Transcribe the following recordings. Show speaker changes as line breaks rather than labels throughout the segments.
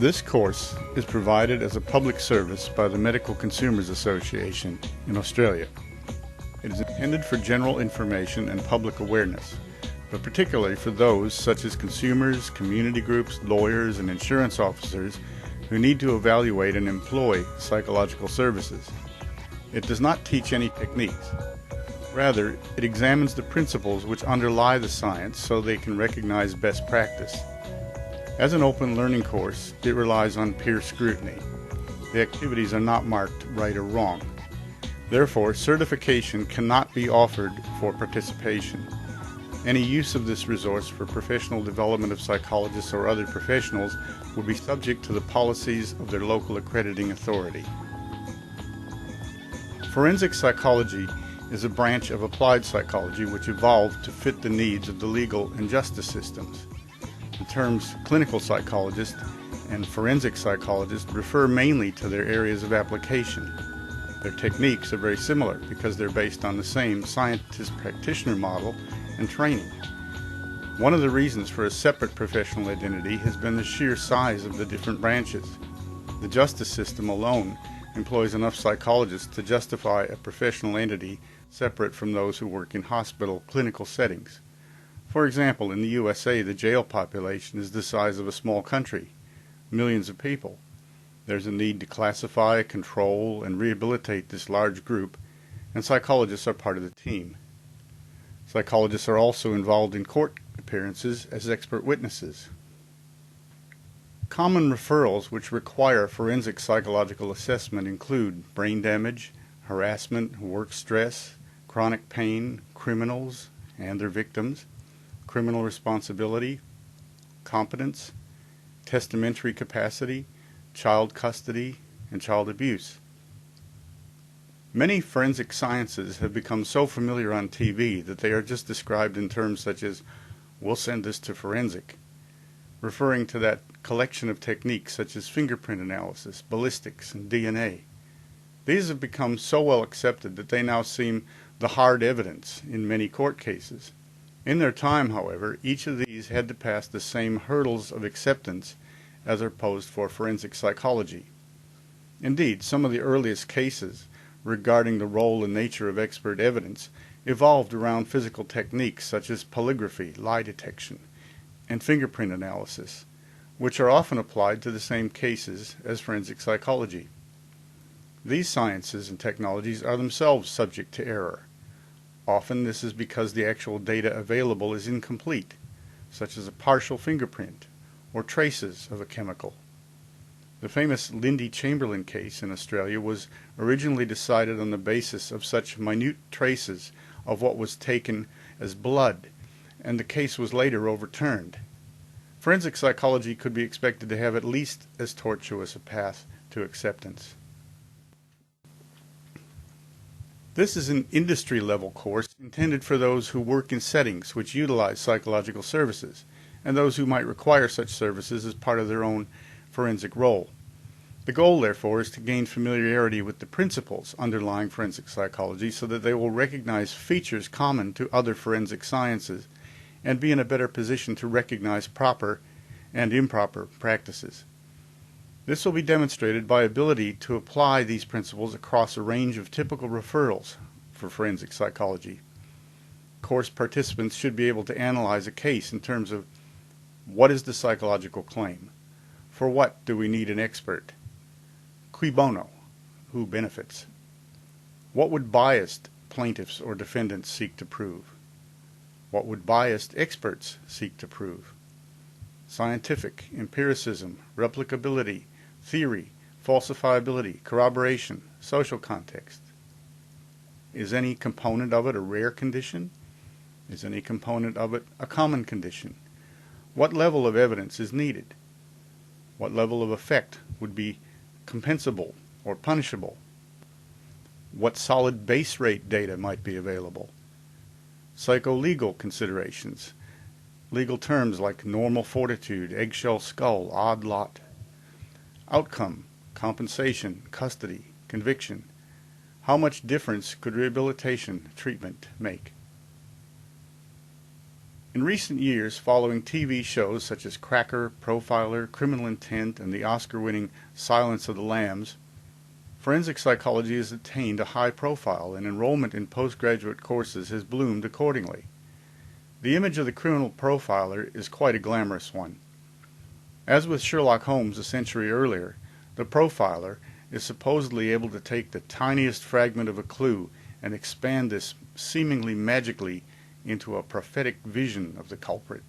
This course is provided as a public service by the Medical Consumers Association in Australia. It is intended for general information and public awareness, but particularly for those such as consumers, community groups, lawyers, and insurance officers who need to evaluate and employ psychological services. It does not teach any techniques. Rather, it examines the principles which underlie the science so they can recognize best practice. As an open learning course, it relies on peer scrutiny. The activities are not marked right or wrong. Therefore, certification cannot be offered for participation. Any use of this resource for professional development of psychologists or other professionals will be subject to the policies of their local accrediting authority. Forensic psychology is a branch of applied psychology which evolved to fit the needs of the legal and justice systems. The terms clinical psychologist and forensic psychologist refer mainly to their areas of application. Their techniques are very similar because they're based on the same scientist-practitioner model and training. One of the reasons for a separate professional identity has been the sheer size of the different branches. The justice system alone employs enough psychologists to justify a professional entity separate from those who work in hospital clinical settings. For example, in the USA, the jail population is the size of a small country, millions of people. There's a need to classify, control, and rehabilitate this large group, and psychologists are part of the team. Psychologists are also involved in court appearances as expert witnesses. Common referrals which require forensic psychological assessment include brain damage, harassment, work stress, chronic pain, criminals and their victims, criminal responsibility, competence, testamentary capacity, child custody, and child abuse. Many forensic sciences have become so familiar on TV that they are just described in terms such as, "We'll send this to forensic," referring to that collection of techniques such as fingerprint analysis, ballistics, and DNA. These have become so well accepted that they now seem the hard evidence in many court cases. In their time, however, each of these had to pass the same hurdles of acceptance as are posed for forensic psychology. Indeed, some of the earliest cases regarding the role and nature of expert evidence evolved around physical techniques such as polygraphy, lie detection, and fingerprint analysis, which are often applied to the same cases as forensic psychology. These sciences and technologies are themselves subject to error. Often this is because the actual data available is incomplete, such as a partial fingerprint or traces of a chemical. The famous Lindy Chamberlain case in Australia was originally decided on the basis of such minute traces of what was taken as blood, and the case was later overturned. Forensic psychology could be expected to have at least as tortuous a path to acceptance. This is an industry-level course intended for those who work in settings which utilize psychological services, and those who might require such services as part of their own forensic role. The goal, therefore, is to gain familiarity with the principles underlying forensic psychology so that they will recognize features common to other forensic sciences and be in a better position to recognize proper and improper practices. This will be demonstrated by ability to apply these principles across a range of typical referrals for forensic psychology. Course participants should be able to analyze a case in terms of what is the psychological claim? For what do we need an expert? Cui bono? Who benefits? What would biased plaintiffs or defendants seek to prove? What would biased experts seek to prove? Scientific, empiricism, replicability, theory, falsifiability, corroboration, social context. Is any component of it a rare condition? Is any component of it a common condition? What level of evidence is needed? What level of effect would be compensable or punishable? What solid base rate data might be available? Psycholegal considerations, legal terms like normal fortitude, eggshell skull, odd lot. Outcome, compensation, custody, conviction. How much difference could rehabilitation treatment make? In recent years, following TV shows such as Cracker, Profiler, Criminal Intent, and the Oscar-winning Silence of the Lambs, forensic psychology has attained a high profile, and enrollment in postgraduate courses has bloomed accordingly. The image of the criminal profiler is quite a glamorous one. As with Sherlock Holmes a century earlier, the profiler is supposedly able to take the tiniest fragment of a clue and expand this seemingly magically into a prophetic vision of the culprit.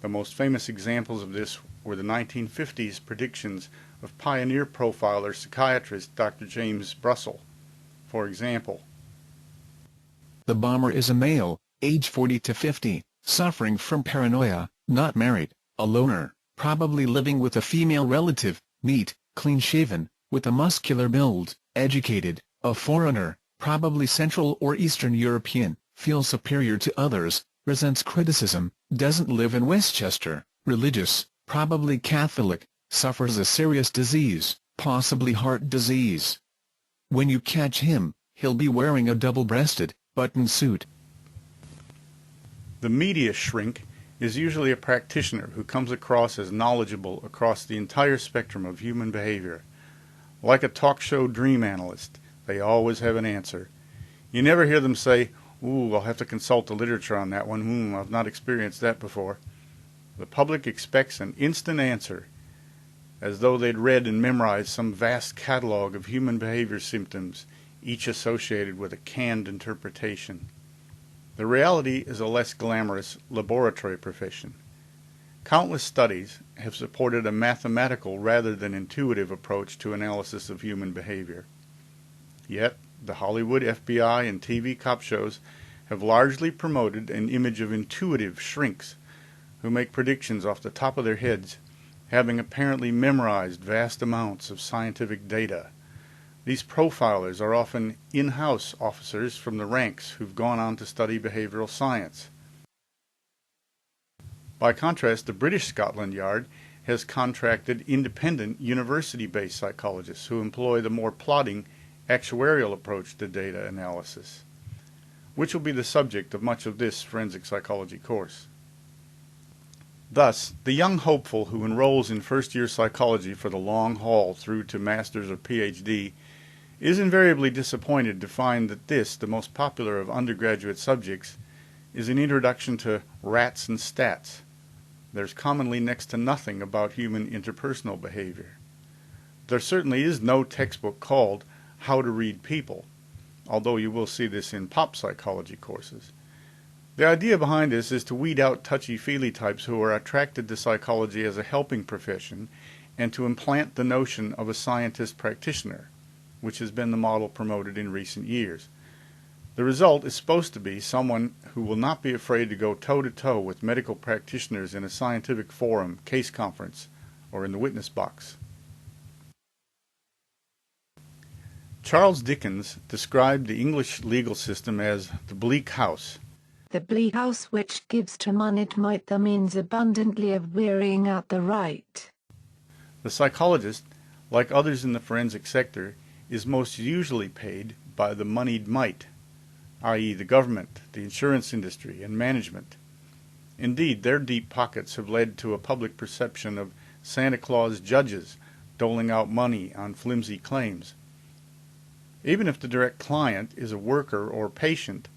The most famous examples of this were the 1950s predictions of pioneer profiler psychiatrist Dr. James Russell. For example,
the bomber is a male, age 40 to 50, suffering from paranoia, not married, a loner, probably living with a female relative, neat, clean-shaven, with a muscular build, educated, a foreigner, probably Central or Eastern European, feels superior to others, resents criticism, doesn't live in Westchester, religious, probably Catholic, suffers a serious disease, possibly heart disease. When you catch him, he'll be wearing a double-breasted, button suit.
The media shrink is usually a practitioner who comes across as knowledgeable across the entire spectrum of human behavior. Like a talk show dream analyst, they always have an answer. You never hear them say, "Ooh, I'll have to consult the literature on that one. I've not experienced that before." The public expects an instant answer, as though they'd read and memorized some vast catalog of human behavior symptoms, each associated with a canned interpretation. The reality is a less glamorous laboratory profession. Countless studies have supported a mathematical rather than intuitive approach to analysis of human behavior. Yet, the Hollywood FBI and TV cop shows have largely promoted an image of intuitive shrinks who make predictions off the top of their heads, having apparently memorized vast amounts of scientific data. These profilers are often in-house officers from the ranks who've gone on to study behavioral science. By contrast, the British Scotland Yard has contracted independent university-based psychologists who employ the more plodding actuarial approach to data analysis, which will be the subject of much of this forensic psychology course. Thus, the young hopeful who enrolls in first-year psychology for the long haul through to master's or PhD is invariably disappointed to find that this, the most popular of undergraduate subjects, is an introduction to rats and stats. There's commonly next to nothing about human interpersonal behavior. There certainly is no textbook called How to Read People, although you will see this in pop psychology courses. The idea behind this is to weed out touchy-feely types who are attracted to psychology as a helping profession and to implant the notion of a scientist practitioner, which has been the model promoted in recent years. The result is supposed to be someone who will not be afraid to go toe-to-toe with medical practitioners in a scientific forum, case conference, or in the witness box. Charles Dickens described the English legal system as the bleak house.
The bleak house which gives to man it might the means abundantly of wearying out the right.
The psychologist, like others in the forensic sector, is most usually paid by the moneyed might, i.e. the government, the insurance industry, and management. Indeed, their deep pockets have led to a public perception of Santa Claus judges doling out money on flimsy claims. Even if the direct client is a worker or patient,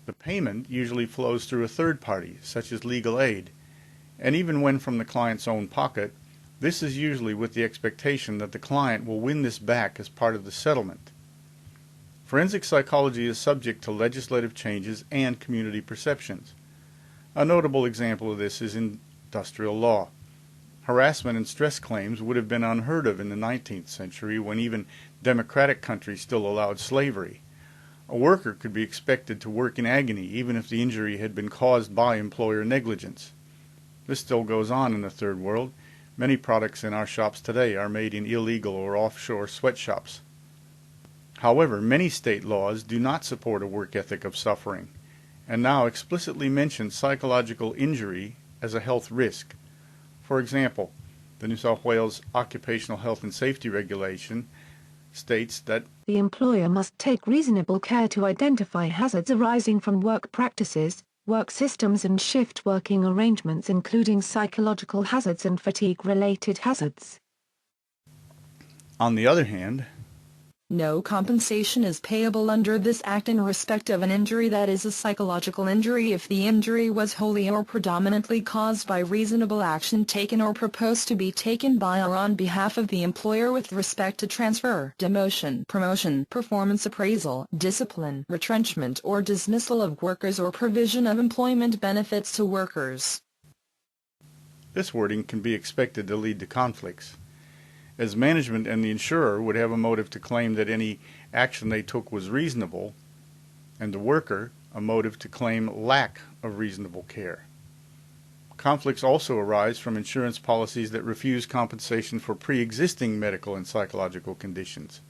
the payment usually flows through a third party, such as legal aid, and even when from the client's own pocket, this is usually with the expectation that the client will win this back as part of the settlement. Forensic psychology is subject to legislative changes and community perceptions. A notable example of this is industrial law. Harassment and stress claims would have been unheard of in the 19th century when even democratic countries still allowed slavery. A worker could be expected to work in agony even if the injury had been caused by employer negligence. This still goes on in the Third World. Many products in our shops today are made in illegal or offshore sweatshops. However, many state laws do not support a work ethic of suffering, and now explicitly mention psychological injury as a health risk. For example, the New South Wales Occupational Health and Safety Regulation states that
the employer must take reasonable care to identify hazards arising from work practices, work systems and shift working arrangements including psychological hazards and fatigue-related hazards.
On the other hand,
no compensation is payable under this Act in respect of an injury that is a psychological injury if the injury was wholly or predominantly caused by reasonable action taken or proposed to be taken by or on behalf of the employer with respect to transfer, demotion, promotion, performance appraisal, discipline, retrenchment or dismissal of workers or provision of employment benefits to workers.
this wording can be expected to lead to conflicts, as management and the insurer would have a motive to claim that any action they took was reasonable, and the worker a motive to claim lack of reasonable care. Conflicts also arise from insurance policies that refuse compensation for pre-existing medical and psychological conditions.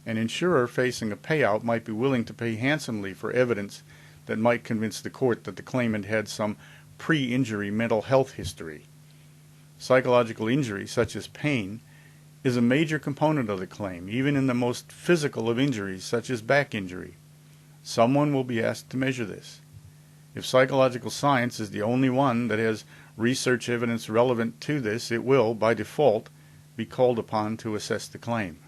An insurer facing a payout might be willing to pay handsomely for evidence that might convince the court that the claimant had some pre-injury mental health history. Psychological injury, such as pain, is a major component of the claim, even in the most physical of injuries, such as back injury. Someone will be asked to measure this. If psychological science is the only one that has research evidence relevant to this, it will, by default, be called upon to assess the claim.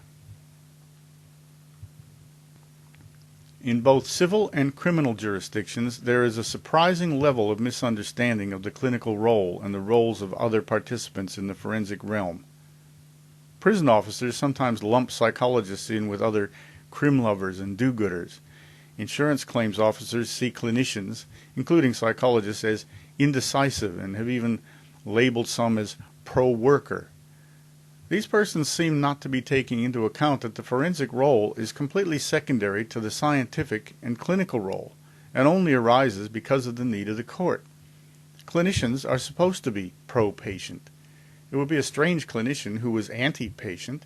In both civil and criminal jurisdictions, there is a surprising level of misunderstanding of the clinical role and the roles of other participants in the forensic realm. Prison officers sometimes lump psychologists in with other crim lovers and do-gooders. Insurance claims officers see clinicians, including psychologists, as indecisive and have even labeled some as pro-worker. These persons seem not to be taking into account that the forensic role is completely secondary to the scientific and clinical role, and only arises because of the need of the court. Clinicians are supposed to be pro-patient. It would be a strange clinician who was anti-patient,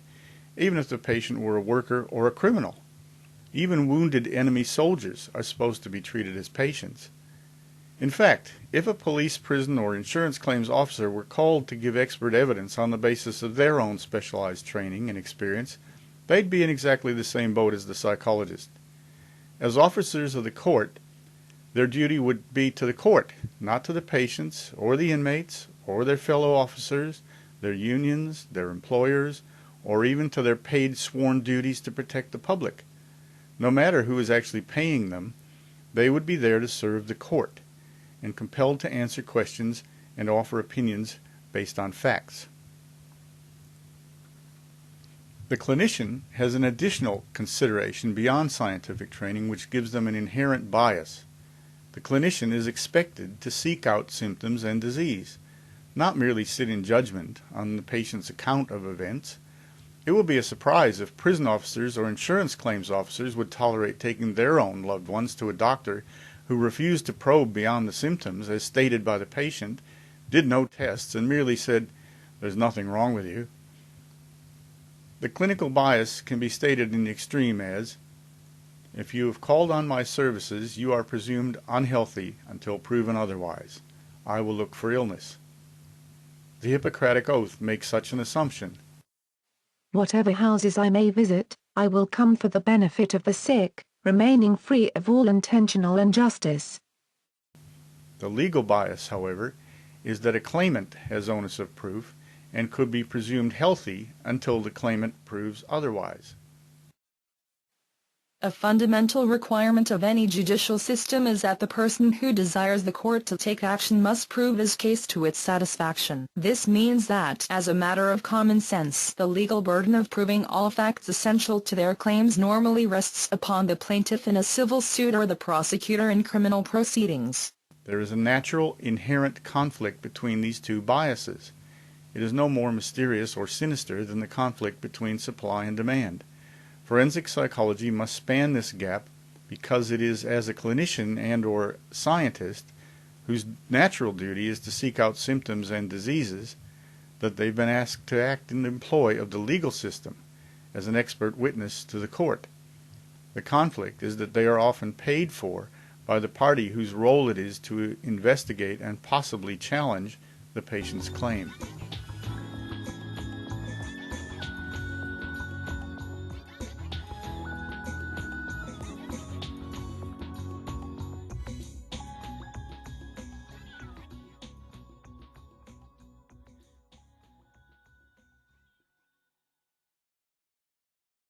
even if the patient were a worker or a criminal. Even wounded enemy soldiers are supposed to be treated as patients. In fact, if a police, prison, or insurance claims officer were called to give expert evidence on the basis of their own specialized training and experience, they'd be in exactly the same boat as the psychologist. As officers of the court, their duty would be to the court, not to the patients, or the inmates, or their fellow officers, their unions, their employers, or even to their paid sworn duties to protect the public. No matter who is actually paying them, they would be there to serve the court, and compelled to answer questions and offer opinions based on facts. The clinician has an additional consideration beyond scientific training which gives them an inherent bias. The clinician is expected to seek out symptoms and disease, not merely sit in judgment on the patient's account of events. It would be a surprise if prison officers or insurance claims officers would tolerate taking their own loved ones to a doctor who refused to probe beyond the symptoms as stated by the patient, did no tests, and merely said, "There's nothing wrong with you." The clinical bias can be stated in the extreme as, "If you have called on my services, you are presumed unhealthy until proven otherwise. I will look for illness." The Hippocratic Oath makes such an assumption.
Whatever houses I may visit, I will come for the benefit of the sick, remaining free of all intentional injustice.
The legal bias, however, is that a claimant has onus of proof and could be presumed healthy until the claimant proves otherwise.
A fundamental requirement of any judicial system is that the person who desires the court to take action must prove his case to its satisfaction. This means that, as a matter of common sense, the legal burden of proving all facts essential to their claims normally rests upon the plaintiff in a civil suit or the prosecutor in criminal proceedings.
There is a natural, inherent conflict between these two biases. It is no more mysterious or sinister than the conflict between supply and demand. Forensic psychology must span this gap because it is as a clinician and or scientist whose natural duty is to seek out symptoms and diseases that they've been asked to act in the employ of the legal system as an expert witness to the court. The conflict is that they are often paid for by the party whose role it is to investigate and possibly challenge the patient's claim.